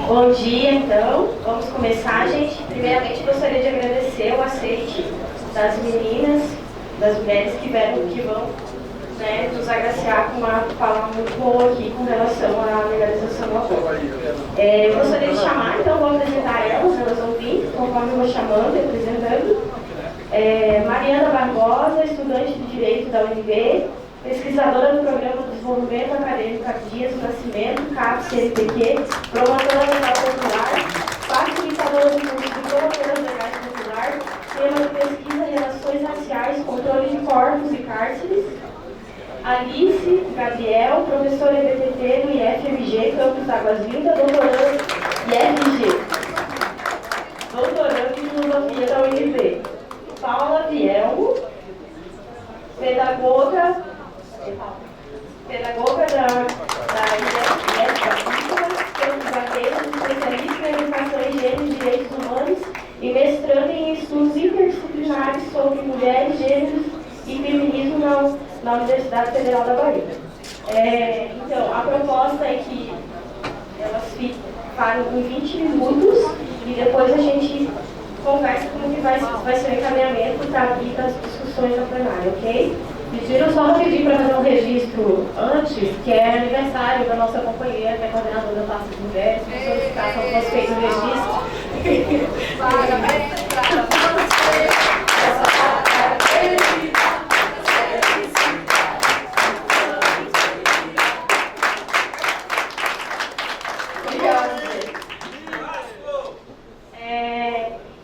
Bom dia, então. Vamos começar, gente. Primeiramente, gostaria de agradecer o aceite das meninas, das mulheres que vão nos agraciar com uma fala muito boa aqui com relação à legalização do aborto. Eu gostaria de chamar, então, vou apresentar elas vão vir, conforme eu vou chamando e apresentando. Mariana Barbosa, estudante de Direito da UNB, pesquisadora do Programa de Desenvolvimento Acadêmico Dias do Nascimento, CAP-CNPq, promotora legal popular, facilitadora do curso de promotoras legais popular, tema de pesquisa Relações Raciais, Controle de Corpos e Cárceres. Alice Gabriel, professora EBTT no IFMG, Campus Águas Lindas, doutoranda IFMG, doutoranda em Filosofia da UNB. Paula Vielmo, pedagoga da IFMG, Campus Atenas, especialista em Educação em Gênero e Direitos Humanos e mestrando em estudos interdisciplinares sobre mulheres, gêneros e feminismo na Universidade Federal da Bahia. Então, a proposta é que elas falem em 20 minutos e depois a gente conversa como que vai ser o encaminhamento das discussões na plenária, ok? Pediram só rapidinho para fazer um registro antes, que é aniversário da nossa companheira, que é coordenadora da Taça de Mulheres, para solicitar que fosse feito o registro. Parabéns para você!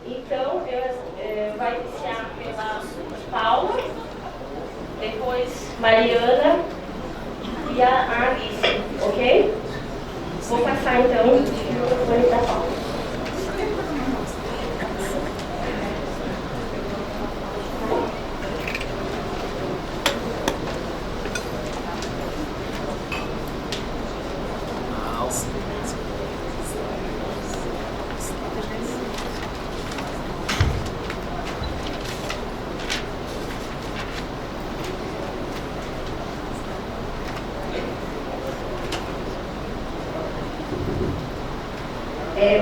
Então, vai iniciar pela Paula, depois Mariana e a Alice, ok? Vou passar então o microfone da Paula.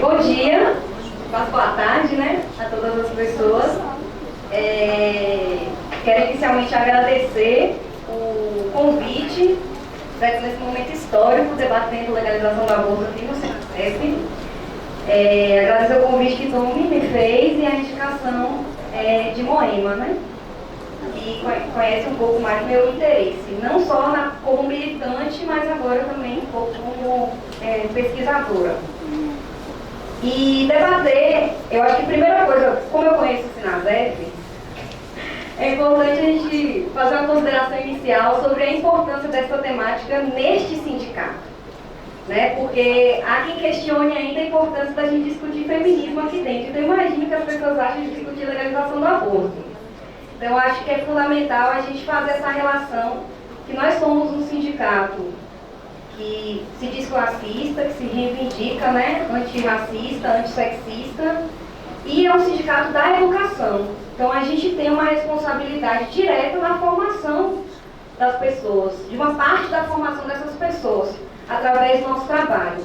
Bom dia, boa tarde, né, a todas as pessoas. Quero inicialmente agradecer o convite nesse momento histórico, debatendo legalização do aborto aqui no Senacep. Agradecer o convite que Domi me fez e a indicação de Moema, né, que conhece um pouco mais do meu interesse, não só como militante, mas agora também um pouco como pesquisadora. E debater, eu acho que a primeira coisa, como eu conheço o Sinasep, é importante a gente fazer uma consideração inicial sobre a importância dessa temática neste sindicato, né? Porque há quem questione ainda a importância da gente discutir feminismo aqui dentro. Então, imagino que as pessoas acham de discutir legalização do aborto. Então, eu acho que é fundamental a gente fazer essa relação, que nós somos um sindicato que se diz classista, que se reivindica, né, antirracista, antissexista, e é um sindicato da educação. Então a gente tem uma responsabilidade direta na formação das pessoas, de uma parte da formação dessas pessoas, através do nosso trabalho.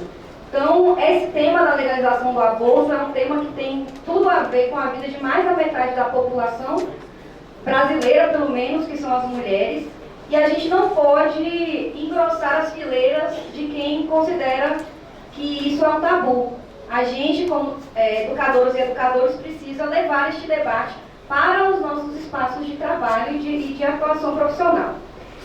Então esse tema da legalização do aborto é um tema que tem tudo a ver com a vida de mais da metade da população brasileira, pelo menos, que são as mulheres. E a gente não pode engrossar as fileiras de quem considera que isso é um tabu. A gente, como educadoras e educadores, precisa levar este debate para os nossos espaços de trabalho e de atuação profissional.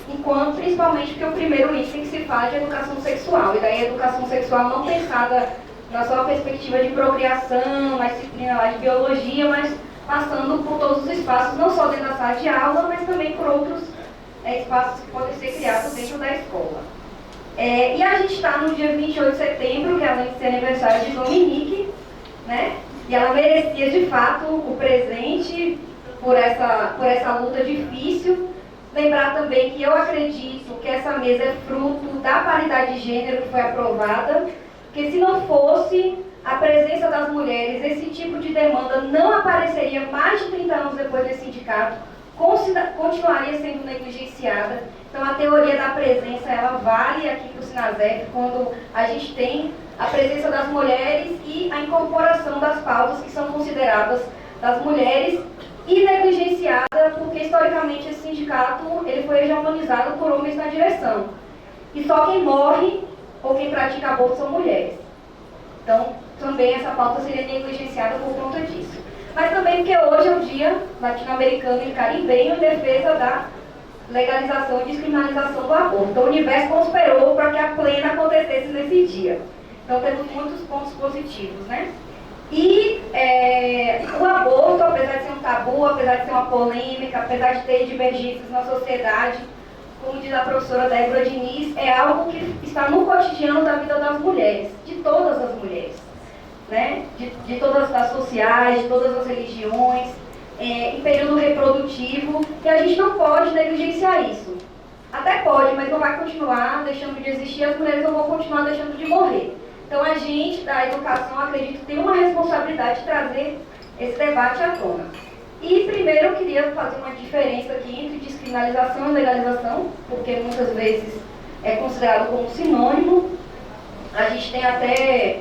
Enquanto, principalmente, porque o primeiro item que se fala é de educação sexual, e daí a educação sexual não pensada na sua perspectiva de procriação, na disciplina lá de biologia, mas passando por todos os espaços, não só dentro da sala de aula, mas também por outros espaços que podem ser criados dentro da escola. E a gente está no dia 28 de setembro, que além de ser aniversário de Dominique, né? E ela merecia de fato o presente por essa luta difícil. Lembrar também que eu acredito que essa mesa é fruto da paridade de gênero que foi aprovada, porque se não fosse a presença das mulheres, esse tipo de demanda não apareceria mais de 30 anos depois desse sindicato continuaria sendo negligenciada. Então, a teoria da presença, ela vale aqui para o Sinasep, quando a gente tem a presença das mulheres e a incorporação das pautas que são consideradas das mulheres e negligenciada porque, historicamente, esse sindicato ele foi hegemonizado por homens na direção. E só quem morre ou quem pratica aborto são mulheres. Então, também essa pauta seria negligenciada por conta disso. Mas também porque hoje é o dia latino-americano e caribenho em defesa da legalização e descriminalização do aborto. Então, o universo conspirou para que a plena acontecesse nesse dia. Então, temos muitos pontos positivos, né? E o aborto, apesar de ser um tabu, apesar de ser uma polêmica, apesar de ter divergências na sociedade, como diz a professora Débora Diniz, é algo que está no cotidiano da vida das mulheres, de todas as mulheres, né? De todas as classes sociais, de todas as religiões, em período reprodutivo, e a gente não pode negligenciar isso. Até pode, mas não vai continuar deixando de existir, as mulheres não vão continuar deixando de morrer. Então, a gente da educação, acredito, tem uma responsabilidade de trazer esse debate à tona. E, primeiro, eu queria fazer uma diferença aqui entre descriminalização e legalização, porque muitas vezes é considerado como sinônimo. A gente tem até,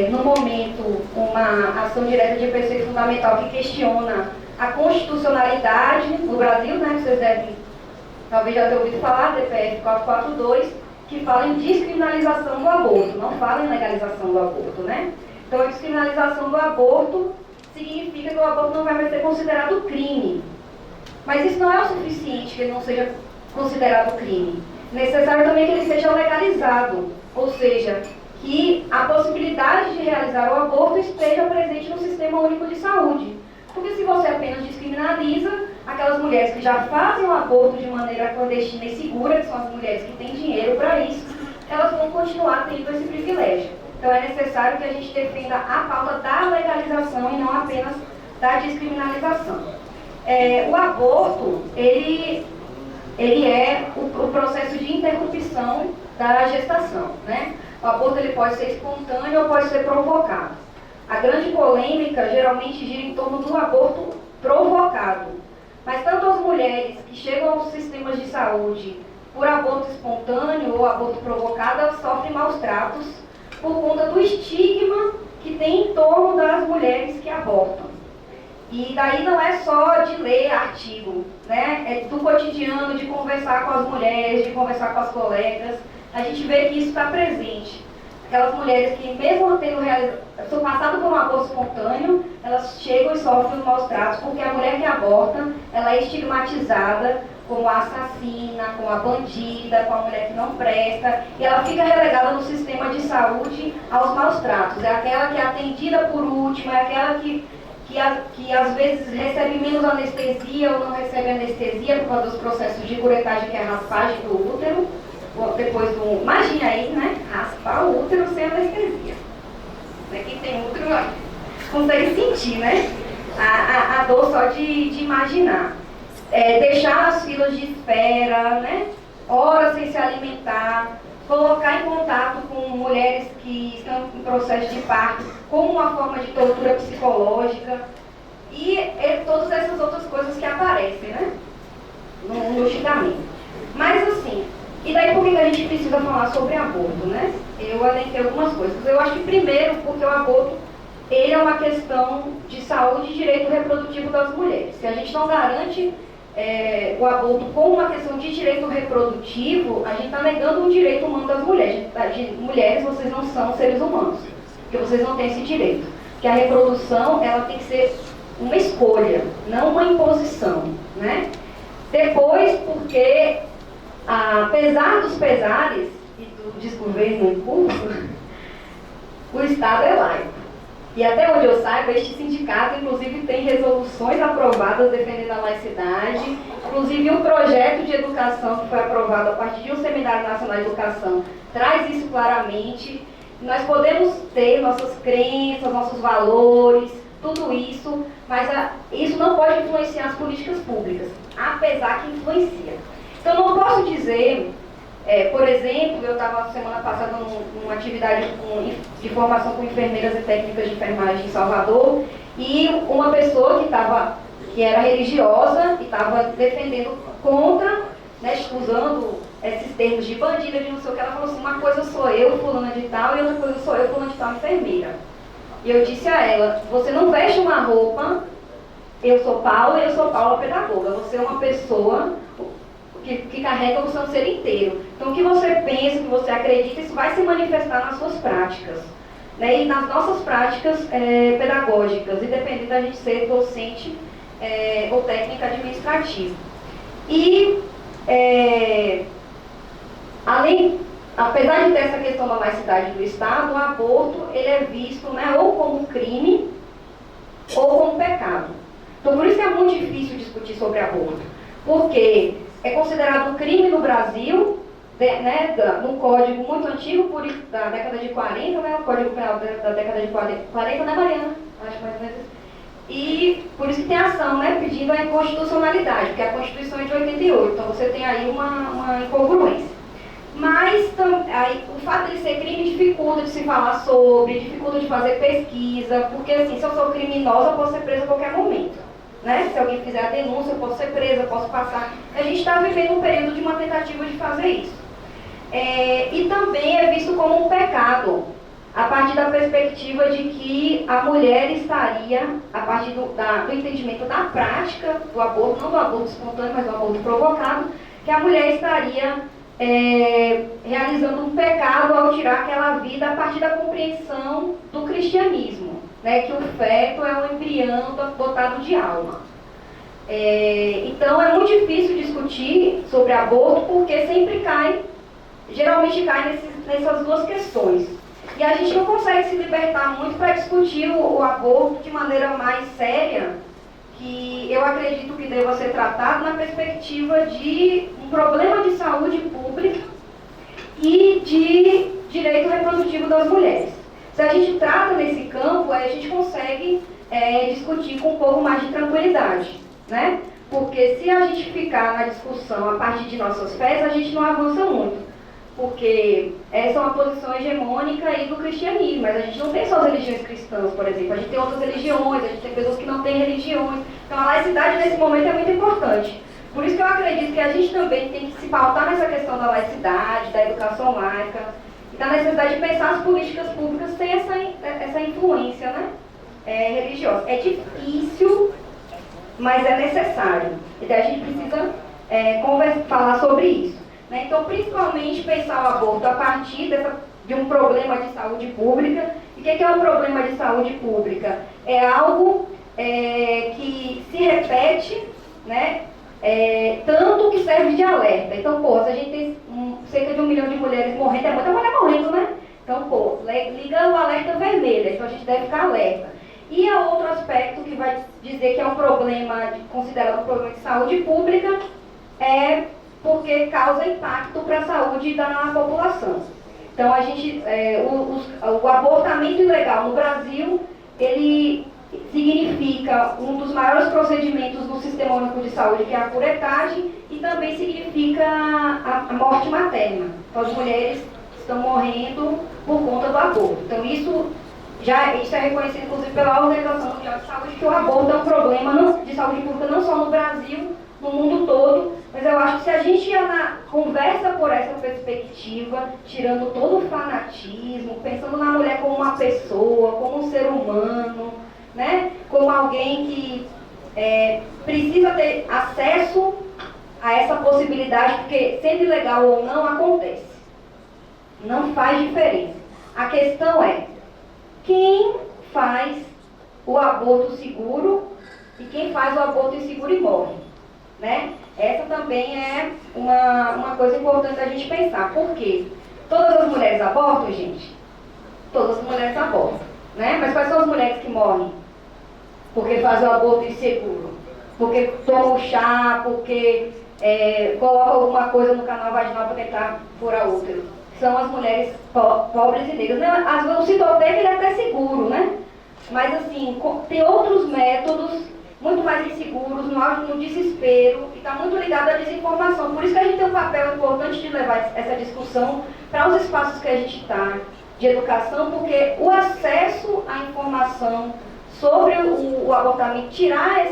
no momento, uma ação direta de preceito fundamental que questiona a constitucionalidade no Brasil, né, que vocês devem, talvez já ter ouvido falar, DPF 442, que fala em descriminalização do aborto, não fala em legalização do aborto, né? Então, a descriminalização do aborto significa que o aborto não vai mais ser considerado crime. Mas isso não é o suficiente que ele não seja considerado crime. É necessário também que ele seja legalizado, ou seja, que a possibilidade de realizar o aborto esteja presente no Sistema Único de Saúde. Porque se você apenas descriminaliza, aquelas mulheres que já fazem o aborto de maneira clandestina e segura, que são as mulheres que têm dinheiro para isso, elas vão continuar tendo esse privilégio. Então é necessário que a gente defenda a pauta da legalização e não apenas da descriminalização. O aborto, ele é o processo de interrupção da gestação, né? O aborto ele pode ser espontâneo ou pode ser provocado. A grande polêmica geralmente gira em torno do aborto provocado. Mas tanto as mulheres que chegam aos sistemas de saúde por aborto espontâneo ou aborto provocado, elas sofrem maus tratos por conta do estigma que tem em torno das mulheres que abortam. E daí não é só de ler artigo, né? É do cotidiano, de conversar com as mulheres, de conversar com as colegas. A gente vê que isso está presente. Aquelas mulheres que, mesmo tendo passado por um aborto espontâneo, elas chegam e sofrem os maus tratos, porque a mulher que aborta, ela é estigmatizada como a assassina, como a bandida, como a mulher que não presta, e ela fica relegada no sistema de saúde aos maus tratos. É aquela que é atendida por última, é aquela que às vezes recebe menos anestesia ou não recebe anestesia por causa dos processos de curetagem, que é a raspagem do útero. Depois do... Imagina aí, né? Raspar o útero sem anestesia. Quem tem útero consegue sentir, né? A dor só de imaginar. Deixar as filas de espera, né? Horas sem se alimentar. Colocar em contato com mulheres que estão em processo de parto como uma forma de tortura psicológica. E todas essas outras coisas que aparecem, né? No xingamento. Mas assim... E daí por que a gente precisa falar sobre aborto, né? Eu elenquei algumas coisas. Eu acho que primeiro porque o aborto ele é uma questão de saúde e direito reprodutivo das mulheres. Se a gente não garante o aborto como uma questão de direito reprodutivo, a gente está negando um direito humano das mulheres. Mulheres, vocês não são seres humanos, porque vocês não têm esse direito. Porque a reprodução ela tem que ser uma escolha, não uma imposição, né? Depois, porque apesar dos pesares e do desgoverno em curso, o Estado é laico. E até onde eu saiba, este sindicato, inclusive, tem resoluções aprovadas defendendo a laicidade, inclusive um projeto de educação que foi aprovado a partir de um Seminário Nacional de Educação traz isso claramente. Nós podemos ter nossas crenças, nossos valores, tudo isso, mas isso não pode influenciar as políticas públicas, apesar que influencia. Então, eu não posso dizer, por exemplo, eu estava semana passada numa atividade de formação com enfermeiras e técnicas de enfermagem em Salvador, e uma pessoa que estava que era religiosa e estava defendendo contra, né, usando esses termos de bandida, de não sei o que. Ela falou assim: uma coisa sou eu, fulana de tal, e outra coisa sou eu, fulana de tal, enfermeira. E eu disse a ela: você não veste uma roupa, eu sou Paula pedagoga, você é uma pessoa que carrega o seu ser inteiro. Então o que você pensa, o que você acredita, isso vai se manifestar nas suas práticas, né? E nas nossas práticas pedagógicas, independente da gente ser docente ou técnica administrativa. E apesar de ter essa questão da laicidade do Estado, o aborto ele é visto, né, ou como crime ou como pecado. Então por isso que é muito difícil discutir sobre aborto, porque é considerado um crime no Brasil, né, num código muito antigo, da década de 40, né, o Código Penal da década de 40, né, Mariana? Acho mais ou menos. E por isso que tem ação, né, pedindo a inconstitucionalidade, porque a Constituição é de 88, então você tem aí uma incongruência. Mas aí, o fato de ser crime dificulta de se falar sobre, dificulta de fazer pesquisa, porque assim, se eu sou criminosa, eu posso ser presa a qualquer momento, né? Se alguém fizer a denúncia, eu posso ser presa, eu posso passar. A gente está vivendo um período de uma tentativa de fazer isso. E também é visto como um pecado, a partir da perspectiva de que a mulher estaria, a partir do entendimento da prática do aborto, não do aborto espontâneo, mas do aborto provocado, que a mulher estaria realizando um pecado ao tirar aquela vida a partir da compreensão do cristianismo, né, que o feto é um embrião dotado de alma. Então é muito difícil discutir sobre aborto, porque geralmente cai nessas duas questões. E a gente não consegue se libertar muito para discutir o aborto de maneira mais séria, que eu acredito que deva ser tratado na perspectiva de um problema de saúde pública e de direito reprodutivo das mulheres. Se a gente trata nesse campo, aí a gente consegue discutir com um pouco mais de tranquilidade, né? Porque se a gente ficar na discussão a partir de nossas fés, a gente não avança muito. Porque essa é uma posição hegemônica aí do cristianismo, mas a gente não tem só as religiões cristãs, por exemplo, a gente tem outras religiões, a gente tem pessoas que não têm religiões. Então a laicidade nesse momento é muito importante. Por isso que eu acredito que a gente também tem que se pautar nessa questão da laicidade, da educação laica, e da necessidade de pensar as políticas públicas sem essa influência, né, religiosa. É difícil, mas é necessário. Então a gente precisa falar sobre isso. Então, principalmente pensar o aborto a partir de um problema de saúde pública. E o que é um problema de saúde pública? É algo que se repete, né, tanto que serve de alerta. Então, se a gente tem cerca de 1 milhão de mulheres morrendo, é muita mulher morrendo, né? Então, liga o alerta vermelho, então a gente deve ficar alerta. E há outro aspecto que vai dizer que é um problema, considerado um problema de saúde pública, porque causa impacto para a saúde da população. Então, o abortamento ilegal no Brasil, ele significa um dos maiores procedimentos do Sistema Único de Saúde, que é a curetagem, e também significa a morte materna. Então, as mulheres estão morrendo por conta do aborto. Então, isso é reconhecido, inclusive, pela Organização Mundial de Saúde, que o aborto é um problema de saúde pública não só no Brasil, no mundo todo, mas eu acho que se a gente conversa por essa perspectiva, tirando todo o fanatismo, pensando na mulher como uma pessoa, como um ser humano, né, como alguém que precisa ter acesso a essa possibilidade, porque sendo ilegal ou não, acontece. Não faz diferença. A questão é quem faz o aborto seguro e quem faz o aborto inseguro e morre. Né? Essa também é uma coisa importante a gente pensar. Por quê? Todas as mulheres abortam, gente? Todas as mulheres abortam. Né? Mas quais são as mulheres que morrem? Porque fazem o aborto inseguro. Porque tomam chá, porque colocam alguma coisa no canal vaginal para tentar furar útero. São as mulheres pobres e negras. O Citotec ele é até seguro, né? Mas assim, tem outros métodos muito mais inseguros, no desespero, e está muito ligado à desinformação. Por isso que a gente tem um papel importante de levar essa discussão para os espaços que a gente está, de educação, porque o acesso à informação sobre o abortamento, tirar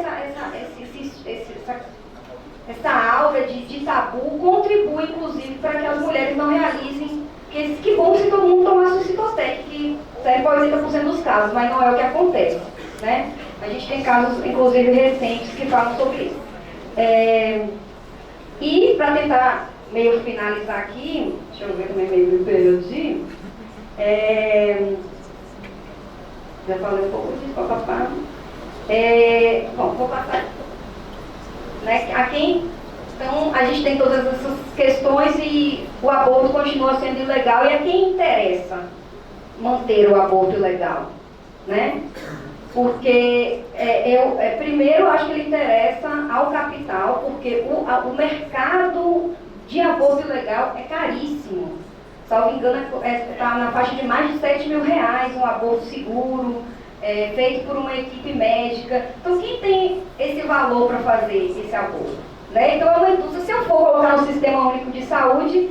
essa aura de tabu, contribui, inclusive, para que as mulheres não realizem que bom se todo mundo tomasse o Citotec, que serve para 80% dos casos, mas não é o que acontece, né? A gente tem casos, inclusive, recentes que falam sobre isso. E, para tentar meio finalizar aqui, deixa eu ver também meio me perdi, já falei um pouco disso, papapá. Bom, vou passar, né, então, a gente tem todas essas questões e o aborto continua sendo ilegal, e a quem interessa manter o aborto ilegal, né? Porque, primeiro, eu acho que ele interessa ao capital, porque o mercado de aborto ilegal é caríssimo. Salvo engano, está na faixa de mais de R$7 mil, um aborto seguro, feito por uma equipe médica. Então, quem tem esse valor para fazer esse aborto? Né? Então, é uma indústria. Se eu for colocar no Sistema Único de Saúde,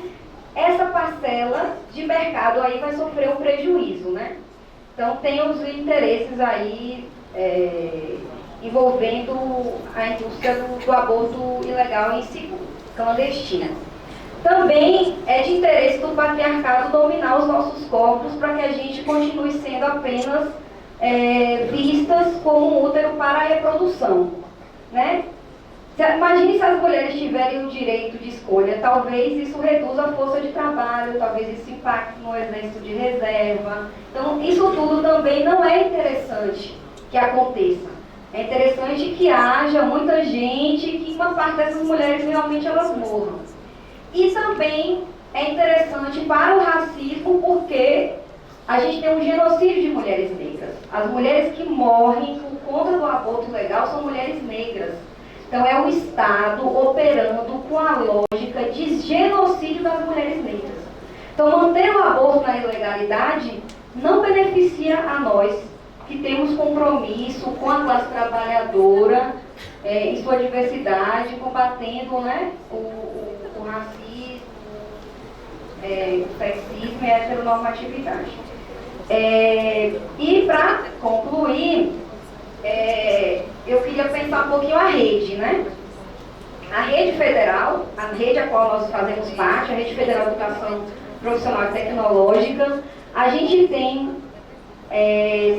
essa parcela de mercado aí vai sofrer um prejuízo, né? Então, tem os interesses aí envolvendo a indústria do aborto ilegal e inseguro, clandestino. Também é de interesse do patriarcado dominar os nossos corpos para que a gente continue sendo apenas vistas como um útero para a reprodução, né? Imagine se as mulheres tiverem o direito de escolha, talvez isso reduza a força de trabalho, talvez isso impacte no exército de reserva. Então, isso tudo também não é interessante que aconteça. É interessante que haja muita gente, que uma parte dessas mulheres realmente elas morram. E também é interessante para o racismo, porque a gente tem um genocídio de mulheres negras. As mulheres que morrem por conta do aborto ilegal são mulheres negras. Então, é o Estado operando com a lógica de genocídio das mulheres negras. Então, manter o aborto na ilegalidade não beneficia a nós, que temos compromisso com a classe trabalhadora, em sua diversidade, combatendo, né, o racismo, o sexismo e a heteronormatividade. E, para concluir, eu queria pensar um pouquinho a rede, né? A rede federal, a rede a qual nós fazemos parte, a Rede Federal de Educação Profissional e Tecnológica, a gente tem,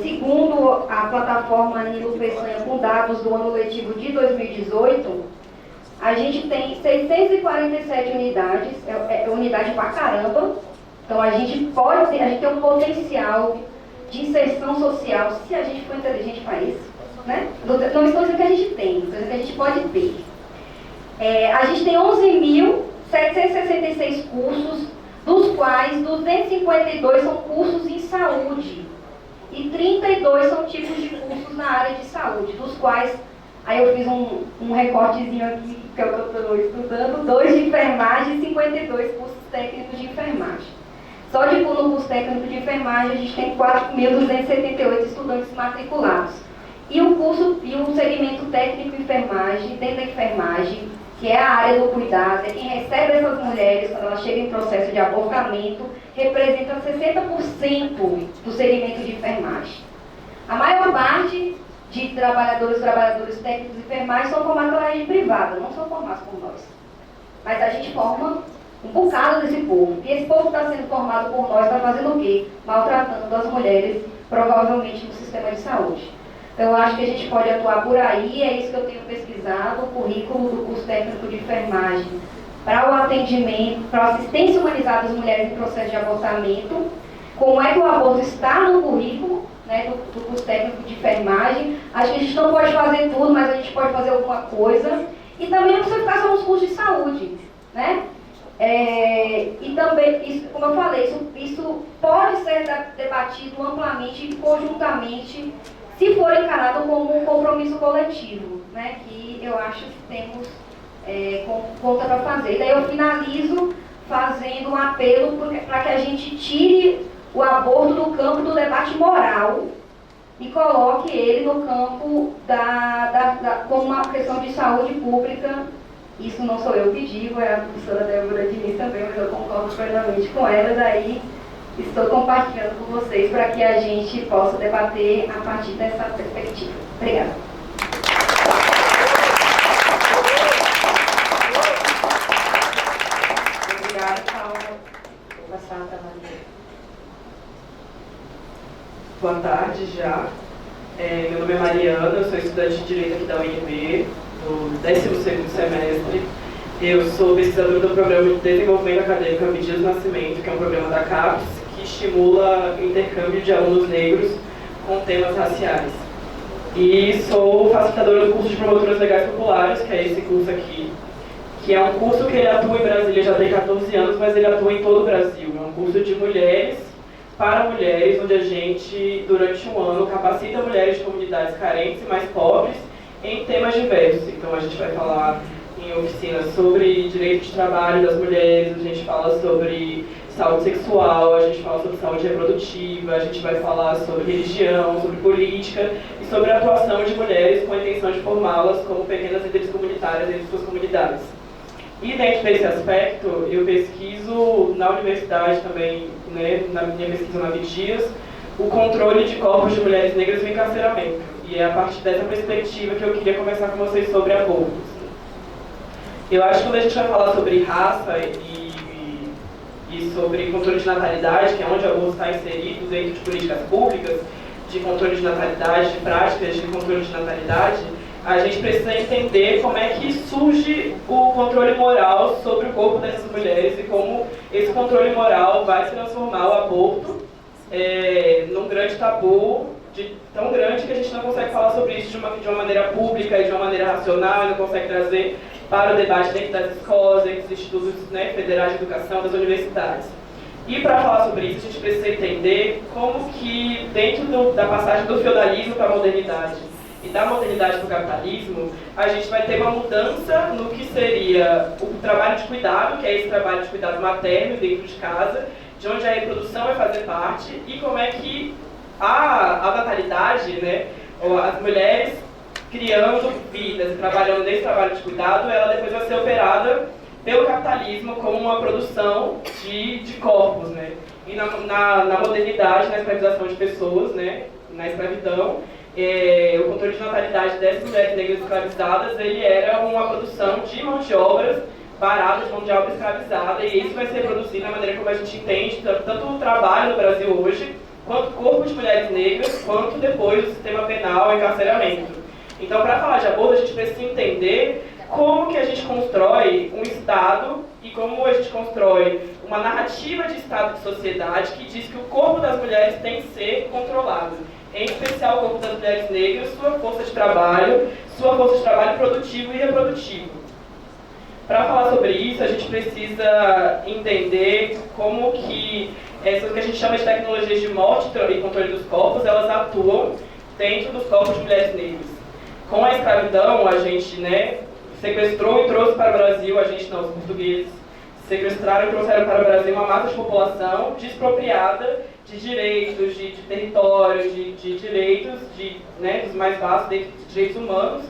segundo a plataforma Nilo Peçanha, com dados do ano letivo de 2018, a gente tem 647 unidades, unidade pra caramba. Então a gente tem um potencial de inserção social, se a gente for inteligente para isso, né? Não estou dizendo que a gente tem, estou dizendo que a gente pode ter. A gente tem 11.766 cursos, dos quais 252 são cursos em saúde e 32 são tipos de cursos na área de saúde, dos quais, aí eu fiz um recortezinho aqui, que é o que eu estou estudando, 2 de enfermagem e 52 cursos técnicos de enfermagem. Só no curso técnico de enfermagem a gente tem 4.278 estudantes matriculados. E o segmento técnico de enfermagem, dentro da enfermagem, que é a área do cuidado, é quem recebe essas mulheres quando elas chegam em processo de abortamento, representa 60% do segmento de enfermagem. A maior parte de trabalhadores técnicos de enfermagem são formados pela rede privada, não são formados por nós. Mas a gente forma um bocado desse povo. E esse povo que está sendo formado por nós está fazendo o quê? Maltratando as mulheres, provavelmente no sistema de saúde. Então, eu acho que a gente pode atuar por aí, é isso que eu tenho pesquisado, o currículo do curso técnico de enfermagem para o atendimento, para a assistência humanizada das mulheres em processo de abortamento, como é que o aborto está no currículo, né, do curso técnico de enfermagem. Acho que a gente não pode fazer tudo, mas a gente pode fazer alguma coisa. E também não precisa ficar só nos cursos de saúde, né? E também, isso, como eu falei, isso pode ser debatido amplamente e conjuntamente, se for encarado como um compromisso coletivo, né, que eu acho que temos conta para fazer. Daí eu finalizo fazendo um apelo para que a gente tire o aborto do campo do debate moral e coloque ele no campo como uma questão de saúde pública. Isso não sou eu que digo, é a professora Débora Diniz também, mas eu concordo plenamente com ela. Daí estou compartilhando com vocês para que a gente possa debater a partir dessa perspectiva. Obrigada. Obrigada, Paula. Vou passar a Maria. Boa tarde já. Meu nome é Mariana, eu sou estudante de Direito aqui da UNB, no 12º semestre. Eu sou pesquisadora do Programa de Desenvolvimento Acadêmico Abdias Nascimento, que é um programa da CAPES, que estimula o intercâmbio de alunos negros com temas raciais. E sou facilitadora do curso de Promotoras Legais Populares, que é esse curso aqui, que é um curso que ele atua em Brasília já tem 14 anos, mas ele atua em todo o Brasil. É um curso de mulheres para mulheres, onde a gente, durante um ano, capacita mulheres de comunidades carentes e mais pobres em temas diversos. Então, a gente vai falar em oficinas sobre direito de trabalho das mulheres, a gente fala sobre saúde sexual, a gente fala sobre saúde reprodutiva, a gente vai falar sobre religião, sobre política e sobre a atuação de mulheres com a intenção de formá-las como pequenas líderes comunitárias em suas comunidades. E dentro desse aspecto, eu pesquiso na universidade também, né, na minha pesquisa na Abdias, o controle de corpos de mulheres negras no encarceramento. E é a partir dessa perspectiva que eu queria conversar com vocês sobre abortos. Eu acho que quando a gente vai falar sobre raça e sobre controle de natalidade, que é onde o aborto está inserido dentro de políticas públicas, de controle de natalidade, de práticas de controle de natalidade, a gente precisa entender como é que surge o controle moral sobre o corpo dessas mulheres e como esse controle moral vai transformar o aborto num grande tabu, tão grande que a gente não consegue falar sobre isso de uma maneira pública e de uma maneira racional, não consegue trazer para o debate dentro das escolas, dentro dos institutos, né, federais de educação, das universidades. E para falar sobre isso, a gente precisa entender como que, dentro da passagem do feudalismo para a modernidade e da modernidade para o capitalismo, a gente vai ter uma mudança no que seria o trabalho de cuidado, que é esse trabalho de cuidado materno dentro de casa, de onde a reprodução vai fazer parte, e como é que a natalidade, né, as mulheres criando vidas e trabalhando nesse trabalho de cuidado, ela depois vai ser operada pelo capitalismo como uma produção de corpos, né? E na modernidade, na escravização de pessoas, né, na escravidão, o controle de natalidade dessas mulheres negras escravizadas, ele era uma produção de mão de obras barata, de mão de obra escravizada, e isso vai ser produzido da maneira como a gente entende tanto o trabalho no Brasil hoje, quanto o corpo de mulheres negras, quanto depois o sistema penal e encarceramento. Então, para falar de aborto, a gente precisa entender como que a gente constrói um Estado e como a gente constrói uma narrativa de Estado e de sociedade que diz que o corpo das mulheres tem que ser controlado. Em especial o corpo das mulheres negras, sua força de trabalho produtivo e reprodutivo. Para falar sobre isso, a gente precisa entender como que essas que a gente chama de tecnologias de morte e controle dos corpos, elas atuam dentro dos corpos de mulheres negras. Com a escravidão, a gente, né, sequestrou e trouxe para o Brasil, os portugueses sequestraram e trouxeram para o Brasil uma massa de população despropriada de direitos, de território, de direitos, né, dos mais vastos de direitos humanos,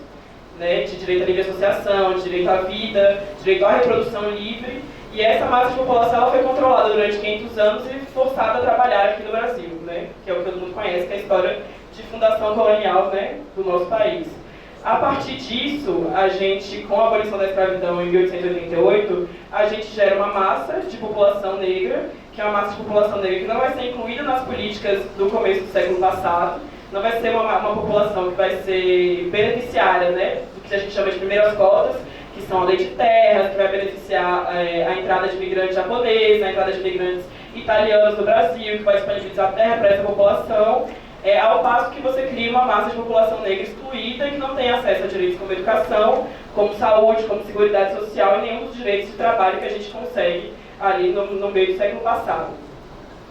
né, de direito à livre associação, de direito à vida, de direito à reprodução livre. E essa massa de população ela foi controlada durante 500 anos e forçada a trabalhar aqui no Brasil, né, que é o que todo mundo conhece, que é a história de fundação colonial, né, do nosso país. A partir disso, a gente, com a abolição da escravidão em 1888, a gente gera uma massa de população negra, que é uma massa de população negra que não vai ser incluída nas políticas do começo do século passado, não vai ser uma população que vai ser beneficiária, né, do que a gente chama de primeiras cotas, que são a lei de terras, que vai beneficiar a entrada de imigrantes japoneses, a entrada de imigrantes italianos no Brasil, que vai disponibilizar terra para essa população. Ao passo que você cria uma massa de população negra excluída e que não tem acesso a direitos como educação, como saúde, como seguridade social e nenhum dos direitos de trabalho que a gente consegue ali no meio do século passado.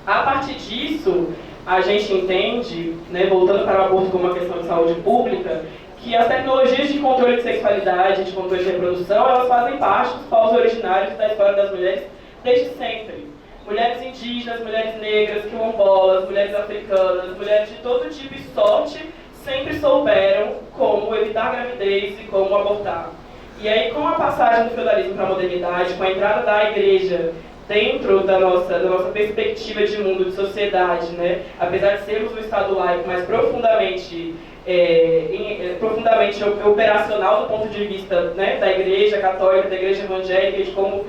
A partir disso, a gente entende, né, voltando para o aborto como uma questão de saúde pública, que as tecnologias de controle de sexualidade, de controle de reprodução, elas fazem parte dos povos originários da história das mulheres desde sempre. Mulheres indígenas, mulheres negras, quilombolas, mulheres africanas, mulheres de todo tipo e sorte, sempre souberam como evitar gravidez e como abortar. E aí, com a passagem do feudalismo para a modernidade, com a entrada da igreja dentro da nossa perspectiva de mundo, de sociedade, né? Apesar de sermos um Estado laico, mas profundamente operacional do ponto de vista, né, da Igreja Católica, da Igreja Evangélica, de como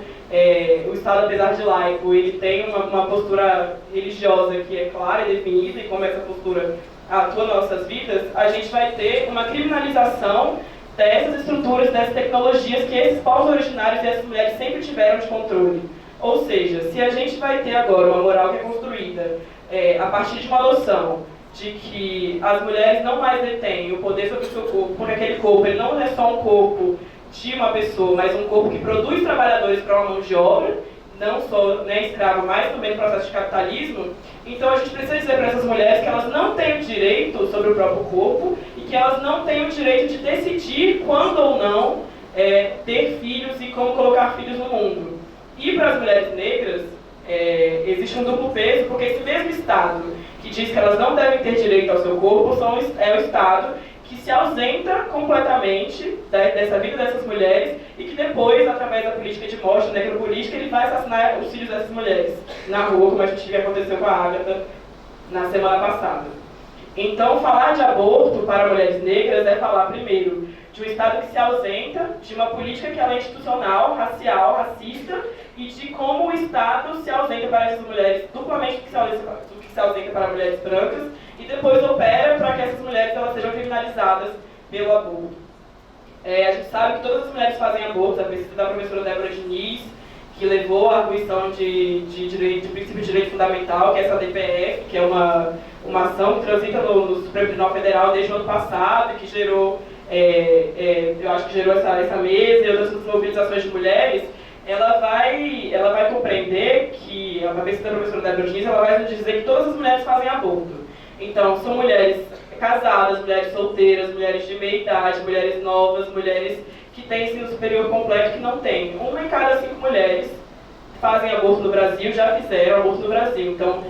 o Estado, apesar de laico, ele tem uma postura religiosa que é clara e definida, e como essa postura atua nas nossas vidas, a gente vai ter uma criminalização dessas estruturas, dessas tecnologias que esses povos originários e essas mulheres sempre tiveram de controle. Ou seja, se a gente vai ter agora uma moral que é construída a partir de uma noção de que as mulheres não mais detêm o poder sobre o seu corpo, porque aquele corpo ele não é só um corpo de uma pessoa, mas um corpo que produz trabalhadores para uma mão de obra, não só, né, escravo, mas também no processo de capitalismo. Então a gente precisa dizer para essas mulheres que elas não têm o direito sobre o próprio corpo e que elas não têm o direito de decidir quando ou não ter filhos e como colocar filhos no mundo. E para as mulheres negras, existe um duplo peso, porque esse mesmo Estado que diz que elas não devem ter direito ao seu corpo é o Estado que se ausenta completamente dessa vida dessas mulheres e que depois, através da política de morte, da necropolítica, ele vai assassinar os filhos dessas mulheres na rua, como a gente viu que aconteceu com a Ágata na semana passada. Então, falar de aborto para mulheres negras é falar, primeiro, de um Estado que se ausenta, de uma política que ela é institucional, racial, racista, e de como o Estado se ausenta para essas mulheres, duplamente do que se ausenta para mulheres brancas, e depois opera para que essas mulheres elas sejam criminalizadas pelo aborto. A gente sabe que todas as mulheres fazem aborto, a pesquisa da professora Débora Diniz, que levou à arguição de princípio de direito fundamental, que é essa DPF, que é uma ação que transita no Supremo Tribunal Federal desde o ano passado, e que gerou, eu acho que gerou essa mesa e outras mobilizações de mulheres. Ela vai compreender que, a pesquisa da professora Débora Diniz, ela vai dizer que todas as mulheres fazem aborto. Então, são mulheres casadas, mulheres solteiras, mulheres de meia idade, mulheres novas, mulheres que têm ensino superior completo, que não têm. 1 em cada 5 mulheres que fazem aborto no Brasil já fizeram aborto no Brasil. Então,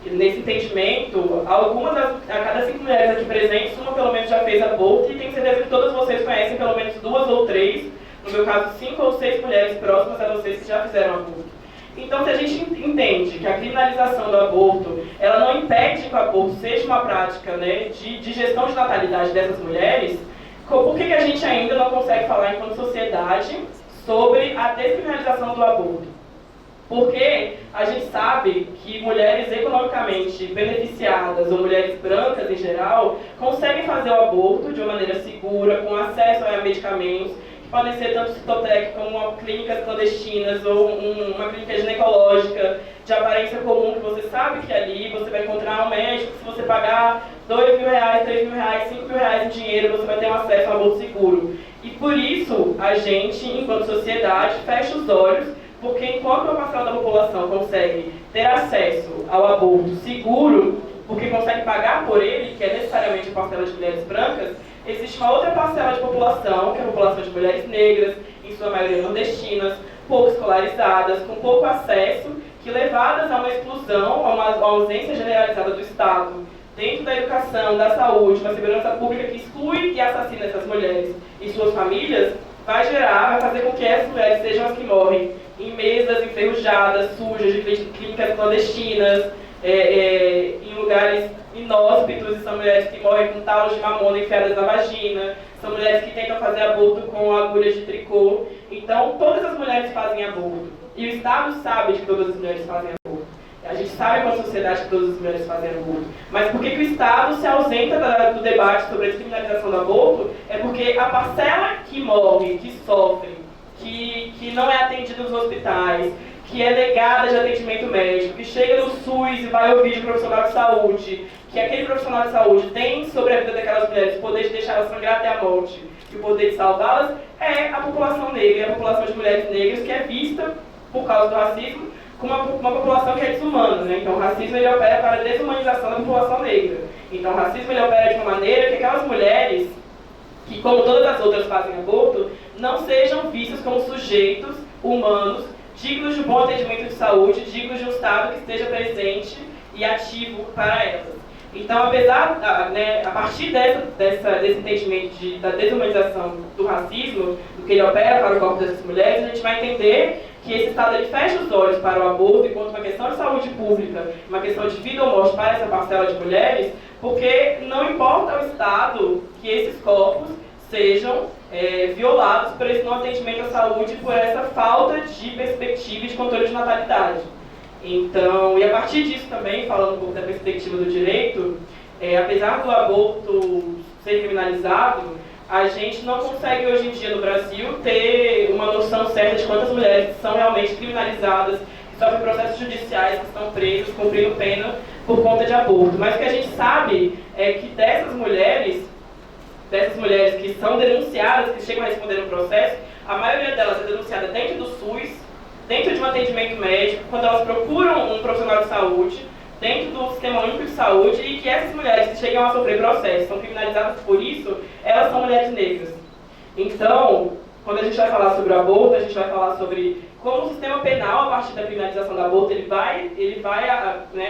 nesse entendimento, a cada 5 mulheres aqui presentes, uma pelo menos já fez aborto, e tenho certeza que todas vocês conhecem pelo menos 2 ou 3, no meu caso 5 ou 6 mulheres próximas a vocês que já fizeram aborto. Então, se a gente entende que a criminalização do aborto, ela não impede que o aborto seja uma prática, né, de gestão de natalidade dessas mulheres, por que a gente ainda não consegue falar enquanto sociedade sobre a descriminalização do aborto? Porque a gente sabe que mulheres economicamente beneficiadas, ou mulheres brancas em geral, conseguem fazer o aborto de uma maneira segura, com acesso a medicamentos, podem ser tanto citotec como clínicas clandestinas ou uma clínica ginecológica de aparência comum, que você sabe que ali você vai encontrar um médico, se você pagar R$2.000, R$3.000, R$5.000 em dinheiro, você vai ter um acesso a um aborto seguro. E por isso, a gente, enquanto sociedade, fecha os olhos, porque enquanto uma parcela da população consegue ter acesso ao aborto seguro, porque consegue pagar por ele, que é necessariamente a parcela de mulheres brancas, existe uma outra parcela de população, que é a população de mulheres negras, em sua maioria nordestinas, pouco escolarizadas, com pouco acesso, que levadas a uma exclusão, a uma ausência generalizada do Estado, dentro da educação, da saúde, uma segurança pública que exclui e assassina essas mulheres e suas famílias, vai fazer com que essas mulheres sejam as que morrem em mesas enferrujadas, sujas, de clínicas clandestinas, em lugares inóspitos, e são mulheres que morrem com talos de mamona enfiadas na vagina, são mulheres que tentam fazer aborto com agulhas de tricô. Então, todas as mulheres fazem aborto. E o Estado sabe que todas as mulheres fazem aborto. A gente sabe com a sociedade que todas as mulheres fazem aborto. Mas por que o Estado se ausenta do debate sobre a descriminalização do aborto? É porque a parcela que morre, que sofre, que não é atendida nos hospitais, que é negada de atendimento médico, que chega no SUS e vai ouvir de um profissional de saúde, que aquele profissional de saúde tem sobre a vida daquelas mulheres o poder de deixá-las sangrar até a morte e o poder de salvá-las, é a população negra, a população de mulheres negras, que é vista, por causa do racismo, como uma população que é desumana, né? Então o racismo ele opera para a desumanização da população negra. Então o racismo ele opera de uma maneira que aquelas mulheres, que como todas as outras fazem aborto, não sejam vistas como sujeitos humanos, dignos de um bom atendimento de saúde, dignos de um Estado que esteja presente e ativo para elas. Então, a partir desse entendimento da desumanização do racismo, do que ele opera para o corpo dessas mulheres, a gente vai entender que esse Estado ele fecha os olhos para o aborto enquanto uma questão de saúde pública, uma questão de vida ou morte para essa parcela de mulheres, porque não importa ao Estado que esses corpos sejam violados por esse não atendimento à saúde, por essa falta de perspectiva e de controle de natalidade. Então, e a partir disso também, falando um pouco da perspectiva do direito, apesar do aborto ser criminalizado, a gente não consegue hoje em dia no Brasil ter uma noção certa de quantas mulheres são realmente criminalizadas, que sofrem processos judiciais, que estão presas, cumprindo pena por conta de aborto. Mas o que a gente sabe é que dessas mulheres que são denunciadas, que chegam a responder no processo, a maioria delas é denunciada dentro do SUS, dentro de um atendimento médico, quando elas procuram um profissional de saúde, dentro do Sistema Único de Saúde, e que essas mulheres que chegam a sofrer processo, são criminalizadas por isso, elas são mulheres negras. Então, quando a gente vai falar sobre o aborto, a gente vai falar sobre como o sistema penal, a partir da criminalização do aborto, ele vai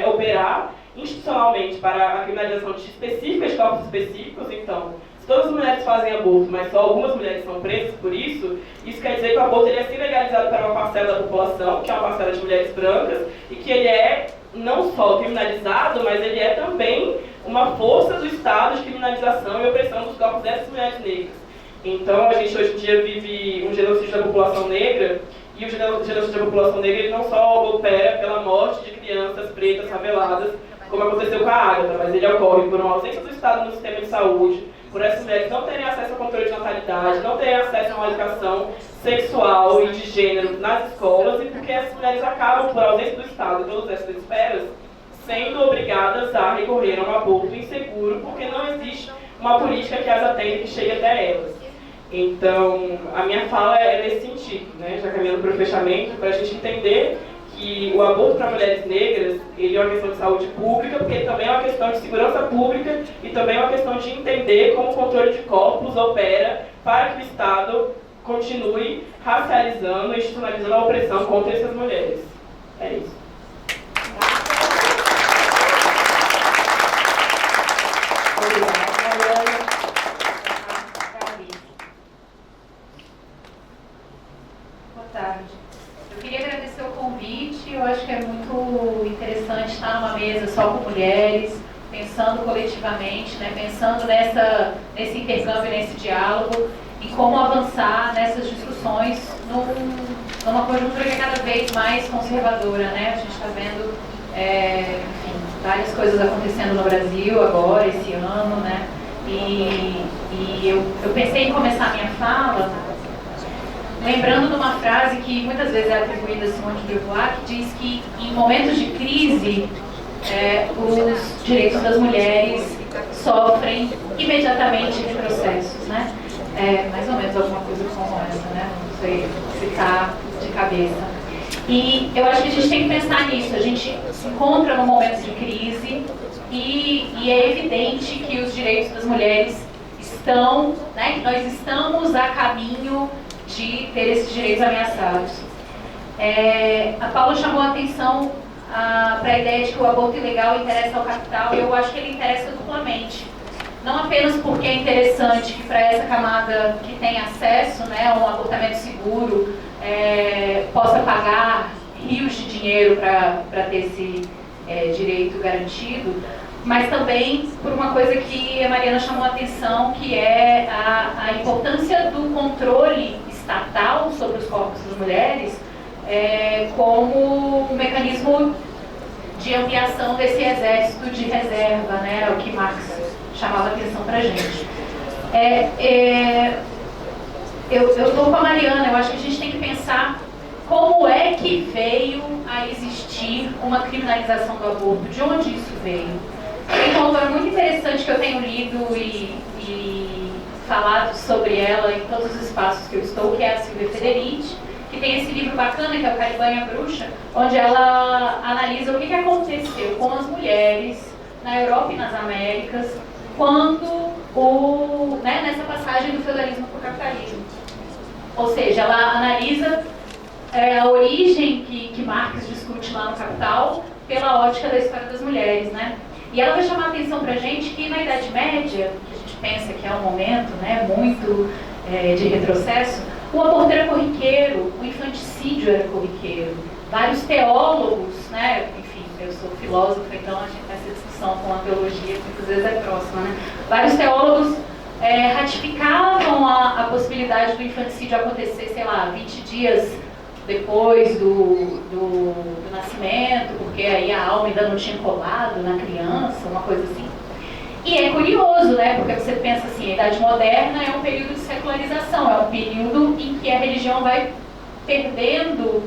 operar institucionalmente para a criminalização de específicas de corpos específicos. Então, se todas as mulheres fazem aborto, mas só algumas mulheres são presas por isso, isso quer dizer que o aborto ele é sim legalizado para uma parcela da população, que é uma parcela de mulheres brancas, e que ele é não só criminalizado, mas ele é também uma força do Estado de criminalização e opressão dos corpos dessas mulheres negras. Então, a gente hoje em dia vive um genocídio da população negra, e o genocídio da população negra ele não só opera pela morte de crianças pretas faveladas, como aconteceu com a Agatha, mas ele ocorre por uma ausência do Estado no sistema de saúde, por essas mulheres não terem acesso ao controle de natalidade, não terem acesso a uma educação sexual e de gênero nas escolas, e porque essas mulheres acabam, por ausência do Estado e todas essas esferas, sendo obrigadas a recorrer a um aborto inseguro, porque não existe uma política que as atenda e que chegue até elas. Então, a minha fala é nesse sentido, né? Já caminhando para o fechamento, para a gente entender que o aborto para mulheres negras ele é uma questão de saúde pública, porque também é uma questão de segurança pública e também é uma questão de entender como o controle de corpos opera para que o Estado continue racializando e institucionalizando a opressão contra essas mulheres. É isso. Boa tarde. Eu queria agradecer o convite. Eu acho que é muito interessante estar numa mesa só com mulheres, pensando coletivamente, né? Pensando nesse intercâmbio, nesse diálogo, e como avançar nessas discussões numa conjuntura que é cada vez mais conservadora, né? A gente está vendo enfim, várias coisas acontecendo no Brasil agora, esse ano, né? E eu pensei em começar a minha fala lembrando de uma frase que muitas vezes é atribuída a Simone de Beauvoir, que diz que em momentos de crise os direitos das mulheres sofrem imediatamente retrocessos, né? Mais ou menos alguma coisa como essa, né? Não sei citar de cabeça. E eu acho que a gente tem que pensar nisso. A gente se encontra num momento de crise e é evidente que os direitos das mulheres estão, né? Que nós estamos a caminho de ter esses direitos ameaçados. A Paula chamou a atenção para a ideia de que o aborto ilegal interessa ao capital, e eu acho que ele interessa duplamente. Não apenas porque é interessante que para essa camada que tem acesso, né, a um abortamento seguro, possa pagar rios de dinheiro para ter esse direito garantido, mas também por uma coisa que a Mariana chamou a atenção, que é a importância do controle estatal sobre os corpos das mulheres como um mecanismo de ampliação desse exército de reserva, né, o que Marx chamava a atenção para a gente. Eu estou com a Mariana, eu acho que a gente tem que pensar como é que veio a existir uma criminalização do aborto, de onde isso veio. Tem uma autora muito interessante que eu tenho lido e falado sobre ela em todos os espaços que eu estou, que é a Silvia Federici, que tem esse livro bacana, que é o Caliban e a Bruxa, onde ela analisa o que aconteceu com as mulheres na Europa e nas Américas quando nessa passagem do feudalismo para o capitalismo. Ou seja, ela analisa a origem que Marx discute lá no Capital pela ótica da história das mulheres, né? E ela vai chamar a atenção para a gente que na Idade Média, que a gente pensa que é um momento, né, muito de retrocesso, O aborto era corriqueiro, o infanticídio era corriqueiro. Vários teólogos, né? Enfim, eu sou filósofa, então a gente tem essa discussão com a teologia, que muitas vezes é próxima, né? Vários teólogos ratificavam a possibilidade do infanticídio acontecer, sei lá, 20 dias depois do nascimento, porque aí a alma ainda não tinha colado na criança, uma coisa assim. E é curioso, né? Porque você pensa assim, a Idade Moderna é um período de secularização, é um período em que a religião vai perdendo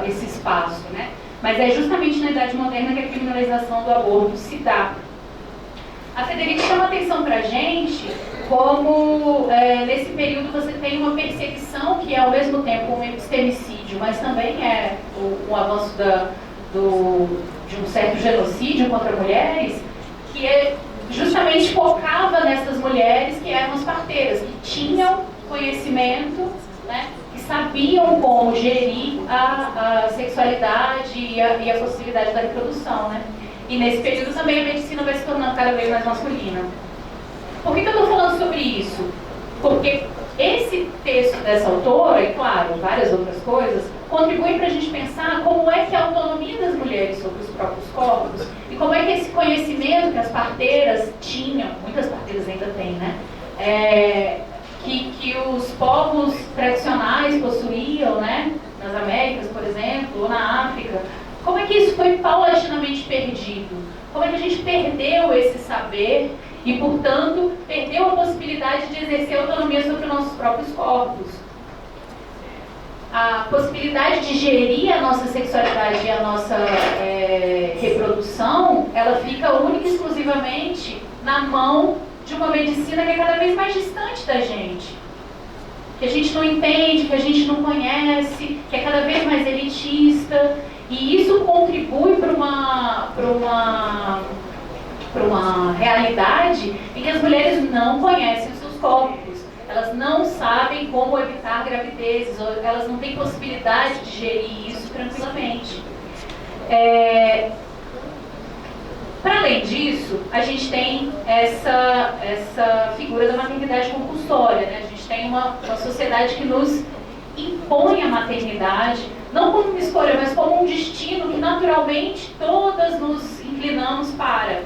esse espaço, né? Mas é justamente na Idade Moderna que a criminalização do aborto se dá. A Federica chama atenção pra gente como nesse período você tem uma perseguição que é ao mesmo tempo um epistemicídio, mas também é um avanço de um certo genocídio contra mulheres, que justamente focava nessas mulheres que eram as parteiras, que tinham conhecimento, né, que sabiam como gerir a sexualidade e a possibilidade da reprodução, né? E nesse período também a medicina vai se tornando cada vez mais masculina. Por que eu estou falando sobre isso? Porque esse texto dessa autora, e claro, várias outras coisas, contribuem para a gente pensar como é que a autonomia das mulheres sobre os próprios corpos e como é que esse conhecimento que as parteiras tinham, muitas parteiras ainda têm, né? Que os povos tradicionais possuíam, né? Nas Américas, por exemplo, ou na África. Como é que isso foi paulatinamente perdido? Como é que a gente perdeu esse saber e, portanto, perdeu a possibilidade de exercer autonomia sobre os nossos próprios corpos? A possibilidade de gerir a nossa sexualidade e a nossa reprodução, ela fica única e exclusivamente na mão de uma medicina que é cada vez mais distante da gente. Que a gente não entende, que a gente não conhece, que é cada vez mais elitista. E isso contribui para uma realidade em que as mulheres não conhecem os seus corpos. Elas não sabem como evitar gravidezes, ou elas não têm possibilidade de gerir isso tranquilamente. Para além disso, a gente tem essa figura da maternidade compulsória, né? A gente tem uma sociedade que nos impõe a maternidade, não como uma escolha, mas como um destino que naturalmente todas nos inclinamos para.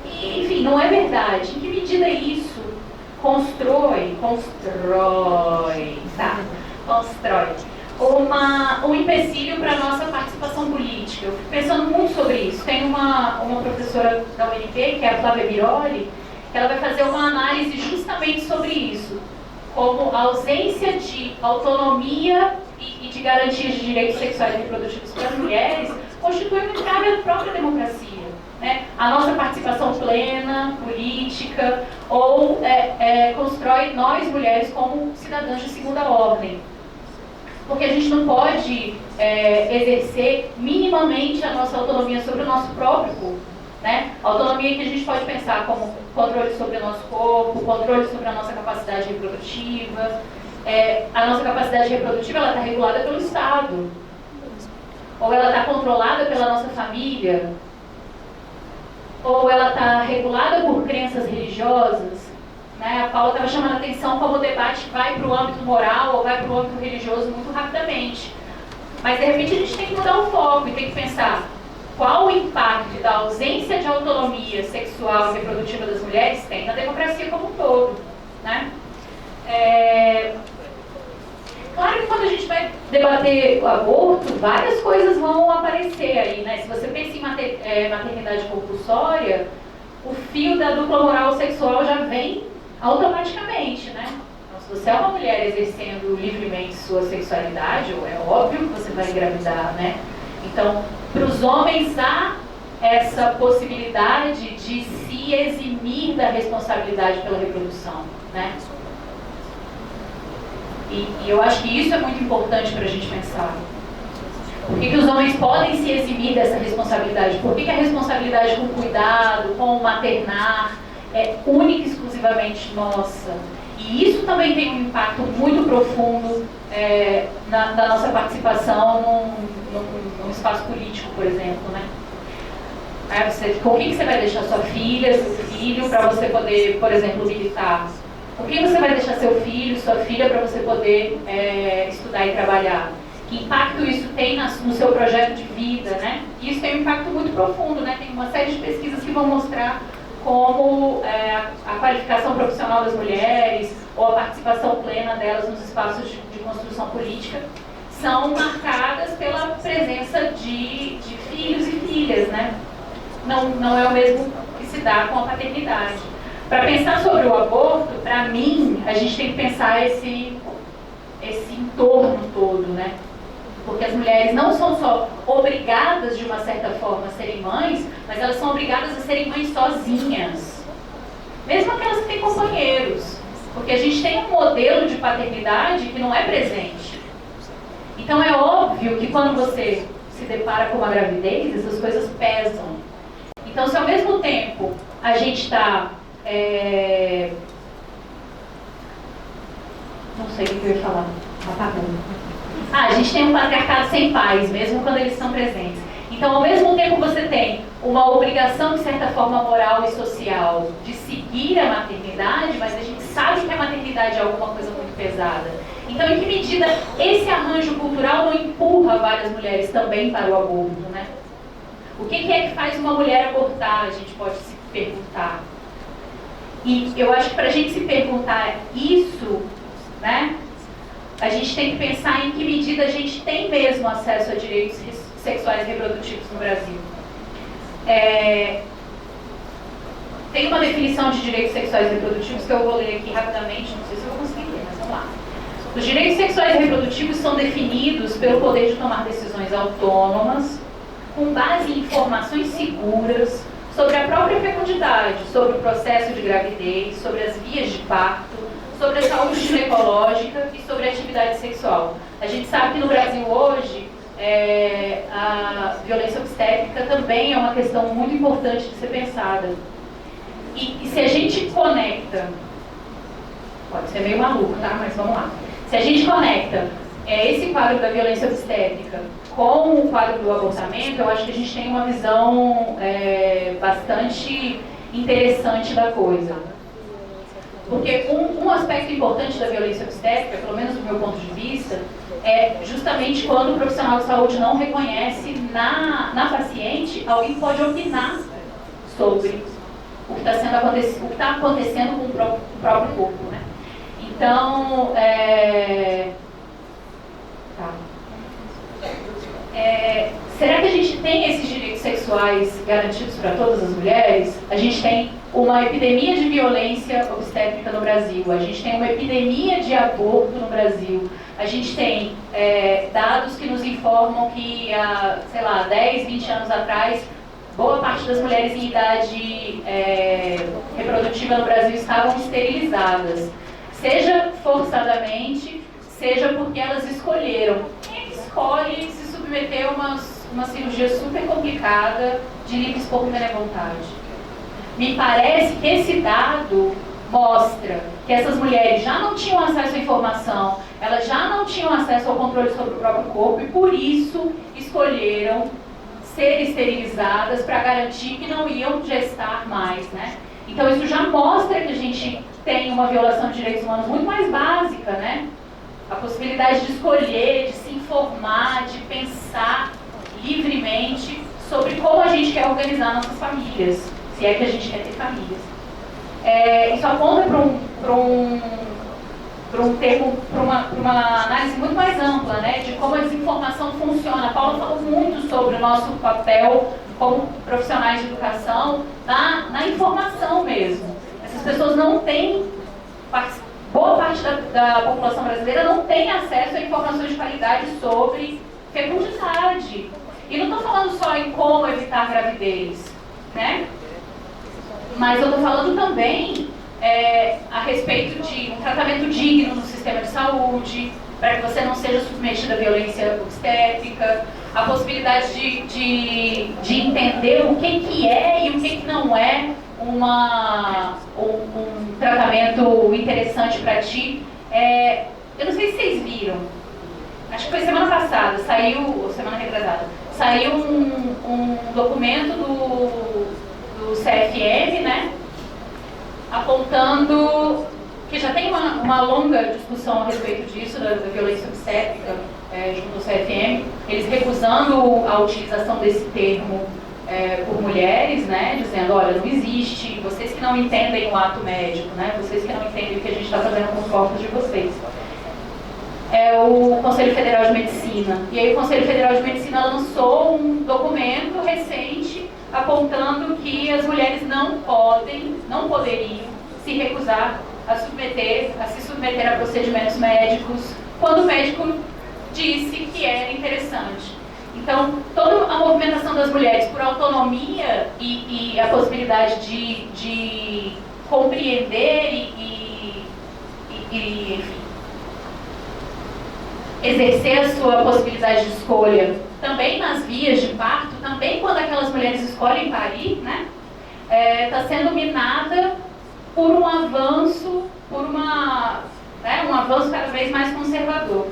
E, enfim, não é verdade. Em que medida isso constrói um empecilho para a nossa participação política? Eu fico pensando muito sobre isso. Tem uma professora da UNB, que é a Flávia Biroli, que ela vai fazer uma análise justamente sobre isso, como a ausência de autonomia e de garantias de direitos sexuais e reprodutivos para as mulheres constitui um entrave à própria democracia, né? A nossa participação plena, política, ou constrói nós, mulheres, como cidadãs de segunda ordem. Porque a gente não pode exercer minimamente a nossa autonomia sobre o nosso próprio corpo, né? Autonomia que a gente pode pensar como controle sobre o nosso corpo, controle sobre a nossa capacidade reprodutiva. A nossa capacidade reprodutiva está regulada pelo Estado, ou ela está controlada pela nossa família, ou ela está regulada por crenças religiosas, né? A Paula estava chamando a atenção como o debate vai para o âmbito moral ou vai para o âmbito religioso muito rapidamente. Mas, de repente, a gente tem que mudar o foco e tem que pensar qual o impacto da ausência de autonomia sexual e reprodutiva das mulheres tem na democracia como um todo, né? Claro que quando a gente vai debater o aborto, várias coisas vão aparecer aí, né? Se você pensa em maternidade compulsória, o fio da dupla moral sexual já vem automaticamente, né? Então, se você é uma mulher exercendo livremente sua sexualidade, é óbvio que você vai engravidar, né? Então, para os homens há essa possibilidade de se eximir da responsabilidade pela reprodução, né? E eu acho que isso é muito importante para a gente pensar. Por que os homens podem se eximir dessa responsabilidade? Por que a responsabilidade com cuidado, com maternar, é única e exclusivamente nossa? E isso também tem um impacto muito profundo da nossa participação num espaço político, por exemplo, né? Com quem que você vai deixar sua filha, seu filho, para você poder, por exemplo, militar? Com quem você vai deixar seu filho, sua filha, para você poder estudar e trabalhar? Que impacto isso tem no seu projeto de vida, né? E isso tem um impacto muito profundo, né? Tem uma série de pesquisas que vão mostrar como a qualificação profissional das mulheres ou a participação plena delas nos espaços de construção política são marcadas pela presença de filhos e filhas, né? Não é o mesmo que se dá com a paternidade. Para pensar sobre o aborto, para mim, a gente tem que pensar esse entorno todo, né? Porque as mulheres não são só obrigadas, de uma certa forma, a serem mães, mas elas são obrigadas a serem mães sozinhas. Mesmo aquelas que têm companheiros. Porque a gente tem um modelo de paternidade que não é presente. Então é óbvio que quando você se depara com uma gravidez, essas coisas pesam. Então, se ao mesmo tempo a gente está... Não sei o que eu ia falar. Apagou. A gente tem um patriarcado sem pais, mesmo quando eles são presentes. Então, ao mesmo tempo, você tem uma obrigação, de certa forma, moral e social de seguir a maternidade, mas a gente sabe que a maternidade é alguma coisa muito pesada. Então, em que medida esse arranjo cultural não empurra várias mulheres também para o aborto, né? O que é que faz uma mulher abortar, a gente pode se perguntar. E eu acho que para a gente se perguntar isso, né, a gente tem que pensar em que medida a gente tem mesmo acesso a direitos sexuais e reprodutivos no Brasil. Tem uma definição de direitos sexuais e reprodutivos que eu vou ler aqui rapidamente, não sei se eu vou conseguir ler, mas vamos lá. Os direitos sexuais e reprodutivos são definidos pelo poder de tomar decisões autônomas, com base em informações seguras sobre a própria fecundidade, sobre o processo de gravidez, sobre as vias de parto, sobre a saúde ginecológica e sobre a atividade sexual. A gente sabe que no Brasil hoje, a violência obstétrica também é uma questão muito importante de ser pensada. E se a gente conecta, pode ser meio maluco, tá? Mas vamos lá. Se a gente conecta esse quadro da violência obstétrica com o quadro do abortamento, eu acho que a gente tem uma visão bastante interessante da coisa. Porque um aspecto importante da violência obstétrica, pelo menos do meu ponto de vista, é justamente quando o profissional de saúde não reconhece na paciente alguém que pode opinar sobre o que está acontecendo com o próprio corpo, né? Então, será que a gente tem esses direitos sexuais garantidos para todas as mulheres? A gente tem uma epidemia de violência obstétrica no Brasil, a gente tem uma epidemia de aborto no Brasil, a gente tem dados que nos informam que há, 10, 20 anos atrás, boa parte das mulheres em idade reprodutiva no Brasil estavam esterilizadas, seja forçadamente, seja porque elas escolheram. Quem escolhe se submeter a uma cirurgia super complicada de livre espontânea vontade? Me parece que esse dado mostra que essas mulheres já não tinham acesso à informação, elas já não tinham acesso ao controle sobre o próprio corpo e por isso escolheram ser esterilizadas para garantir que não iam gestar mais, né? Então isso já mostra que a gente tem uma violação de direitos humanos muito mais básica, né? A possibilidade de escolher, de se informar, de pensar livremente sobre como a gente quer organizar nossas famílias, se é que a gente quer ter famílias. Isso aponta para uma análise muito mais ampla, né, de como a desinformação funciona. A Paula falou muito sobre o nosso papel como profissionais de educação na informação mesmo. Essas pessoas não têm, boa parte da população brasileira não tem acesso a informações de qualidade sobre fecundidade. E não estou falando só em como evitar gravidez, né? Mas eu estou falando também a respeito de um tratamento digno no sistema de saúde, para que você não seja submetido à violência obstétrica, a possibilidade de entender o que é e o que não é um tratamento interessante para ti. Eu não sei se vocês viram, acho que foi semana passada, semana retrasada, saiu um documento do CFM, né, apontando que já tem uma longa discussão a respeito disso, da violência obstétrica, junto ao CFM, eles recusando a utilização desse termo por mulheres, né, dizendo, olha, não existe, vocês que não entendem o ato médico, né, vocês que não entendem o que a gente está fazendo com os corpos de vocês. É o Conselho Federal de Medicina. E aí o Conselho Federal de Medicina lançou um documento recente apontando que as mulheres não poderiam se recusar a se submeter a procedimentos médicos quando o médico disse que era interessante. Então, toda a movimentação das mulheres por autonomia e a possibilidade de compreender e enfim, exercer a sua possibilidade de escolha, também nas vias de parto, também quando aquelas mulheres escolhem parir, né, está sendo minada por um avanço, um avanço cada vez mais conservador.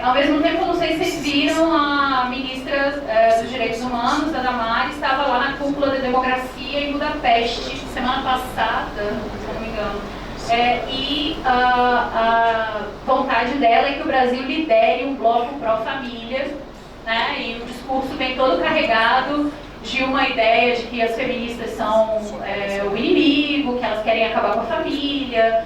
Ao mesmo tempo, não sei se vocês viram, a ministra dos Direitos Humanos, a Damares, estava lá na cúpula da democracia em Budapeste, semana passada, se eu não me engano. E a vontade dela é que o Brasil lidere um bloco pró-família, né? E o discurso vem todo carregado de uma ideia de que as feministas são o inimigo, que elas querem acabar com a família.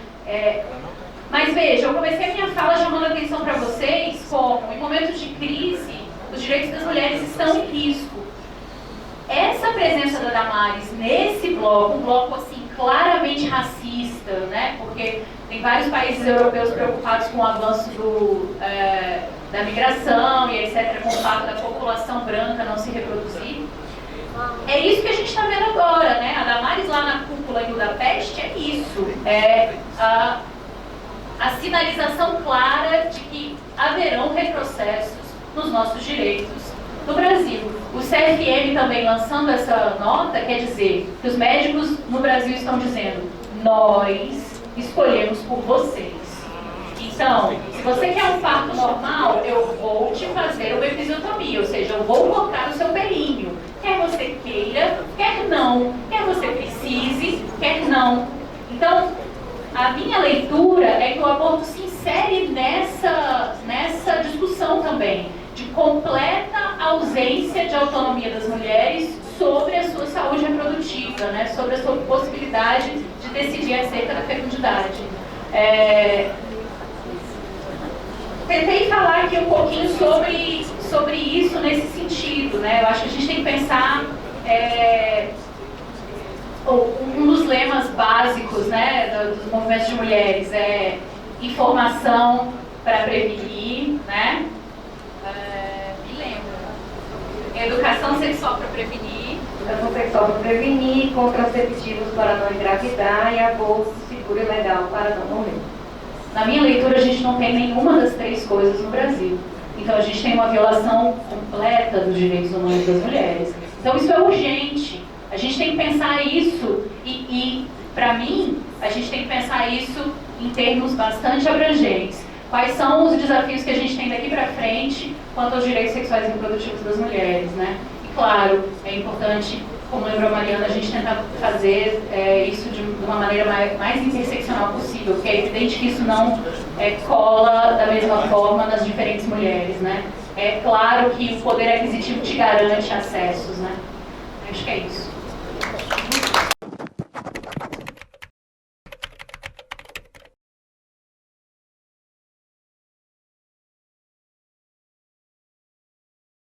Mas veja, eu comecei a minha fala chamando a atenção para vocês como, em momentos de crise, os direitos das mulheres estão em risco. Essa presença da Damares nesse bloco, um bloco assim claramente racista, né? Porque tem vários países europeus preocupados com o avanço da migração e etc., com o fato da população branca não se reproduzir. É isso que a gente está vendo agora, né? A Damares lá na cúpula em Budapeste é isso. A sinalização clara de que haverão retrocessos nos nossos direitos no Brasil. O CFM também lançando essa nota, quer dizer que os médicos no Brasil estão dizendo: nós escolhemos por vocês. Então, se você quer um parto normal, eu vou te fazer uma episiotomia, ou seja, eu vou cortar o seu períneo. Quer você queira, quer não, quer você precise, quer não. Então, a minha leitura é que o aborto se insere nessa discussão também, de completa ausência de autonomia das mulheres sobre a sua saúde reprodutiva, né, sobre a sua possibilidade de decidir acerca da fecundidade. Tentei falar aqui um pouquinho sobre isso nesse sentido, né? Eu acho que a gente tem que pensar um dos lemas básicos, né, dos movimentos de mulheres é informação para prevenir, né? Me lembro. Educação sexual para prevenir. Educação sexual para prevenir, contraceptivos para não engravidar e aborto seguro e legal para não morrer. Na minha leitura, a gente não tem nenhuma das três coisas no Brasil. Então, a gente tem uma violação completa dos direitos humanos das mulheres. Então, isso é urgente. A gente tem que pensar isso e para mim, a gente tem que pensar isso em termos bastante abrangentes. Quais são os desafios que a gente tem daqui para frente quanto aos direitos sexuais e reprodutivos das mulheres, né? E, claro, é importante, como lembrou a Mariana, a gente tentar fazer isso de uma maneira mais interseccional possível, porque é evidente que isso não cola da mesma forma nas diferentes mulheres, né? É claro que o poder aquisitivo te garante acessos, né? Acho que é isso.